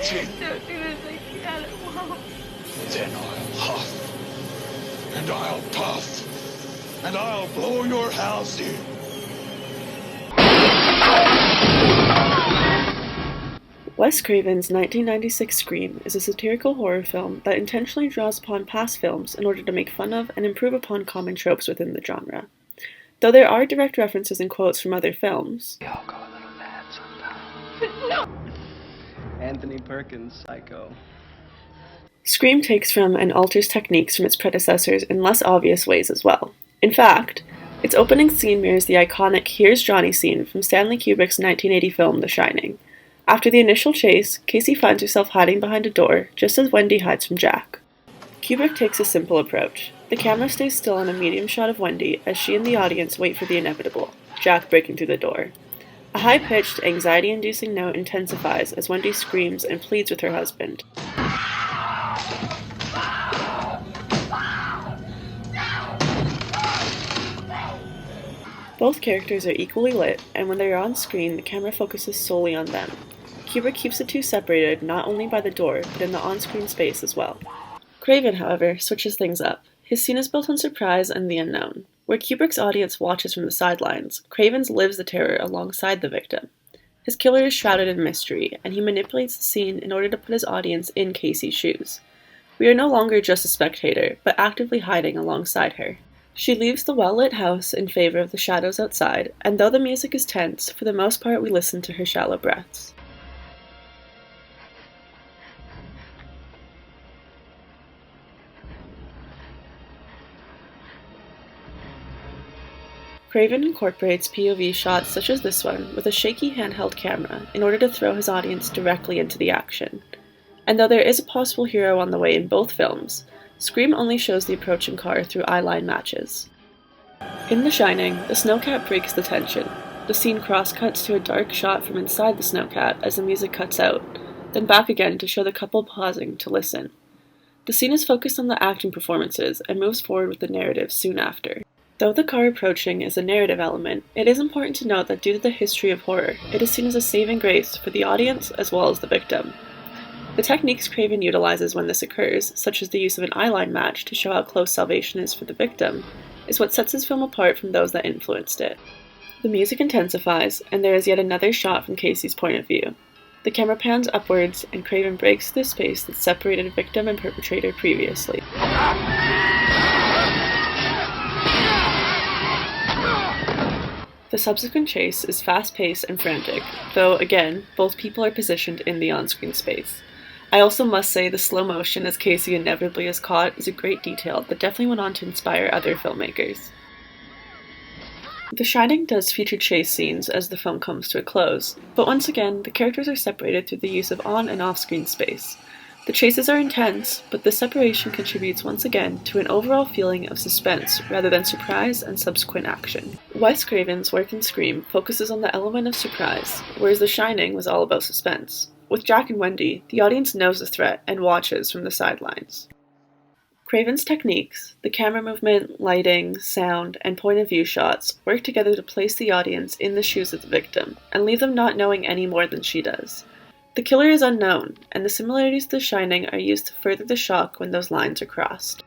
Don't do this, I can't, it won't. Then I'll huff, and I'll puff, and I'll blow your house in. Wes Craven's 1996 Scream is a satirical horror film that intentionally draws upon past films in order to make fun of and improve upon common tropes within the genre. Though there are direct references and quotes from other films. We all go a little mad sometimes. No! Anthony Perkins, Psycho. Scream takes from and alters techniques from its predecessors in less obvious ways as well. In fact, its opening scene mirrors the iconic Here's Johnny scene from Stanley Kubrick's 1980 film The Shining. After the initial chase, Casey finds herself hiding behind a door, just as Wendy hides from Jack. Kubrick takes a simple approach. The camera stays still on a medium shot of Wendy as she and the audience wait for the inevitable, Jack breaking through the door. A high-pitched, anxiety-inducing note intensifies as Wendy screams and pleads with her husband. Both characters are equally lit, and when they are on screen, the camera focuses solely on them. Kubrick keeps the two separated not only by the door, but in the on-screen space as well. Craven, however, switches things up. His scene is built on surprise and the unknown. Where Kubrick's audience watches from the sidelines, Craven's lives the terror alongside the victim. His killer is shrouded in mystery, and he manipulates the scene in order to put his audience in Casey's shoes. We are no longer just a spectator, but actively hiding alongside her. She leaves the well-lit house in favor of the shadows outside, and though the music is tense, for the most part we listen to her shallow breaths. Craven incorporates POV shots such as this one with a shaky handheld camera in order to throw his audience directly into the action. And though there is a possible hero on the way in both films, Scream only shows the approaching car through eyeline matches. In The Shining, the snowcat breaks the tension. The scene cross-cuts to a dark shot from inside the snowcat as the music cuts out, then back again to show the couple pausing to listen. The scene is focused on the acting performances and moves forward with the narrative soon after. Though the car approaching is a narrative element, it is important to note that due to the history of horror, it is seen as a saving grace for the audience as well as the victim. The techniques Craven utilizes when this occurs, such as the use of an eyeline match to show how close salvation is for the victim, is what sets his film apart from those that influenced it. The music intensifies, and there is yet another shot from Casey's point of view. The camera pans upwards, and Craven breaks through the space that separated victim and perpetrator previously. The subsequent chase is fast-paced and frantic, though, again, both people are positioned in the on-screen space. I also must say the slow motion as Casey inevitably is caught is a great detail that definitely went on to inspire other filmmakers. The Shining does feature chase scenes as the film comes to a close, but once again, the characters are separated through the use of on- and off-screen space. The chases are intense, but this separation contributes once again to an overall feeling of suspense rather than surprise and subsequent action. Wes Craven's work in Scream focuses on the element of surprise, whereas The Shining was all about suspense. With Jack and Wendy, the audience knows the threat and watches from the sidelines. Craven's techniques, the camera movement, lighting, sound, and point-of-view shots work together to place the audience in the shoes of the victim and leave them not knowing any more than she does. The killer is unknown, and the similarities to The Shining are used to further the shock when those lines are crossed.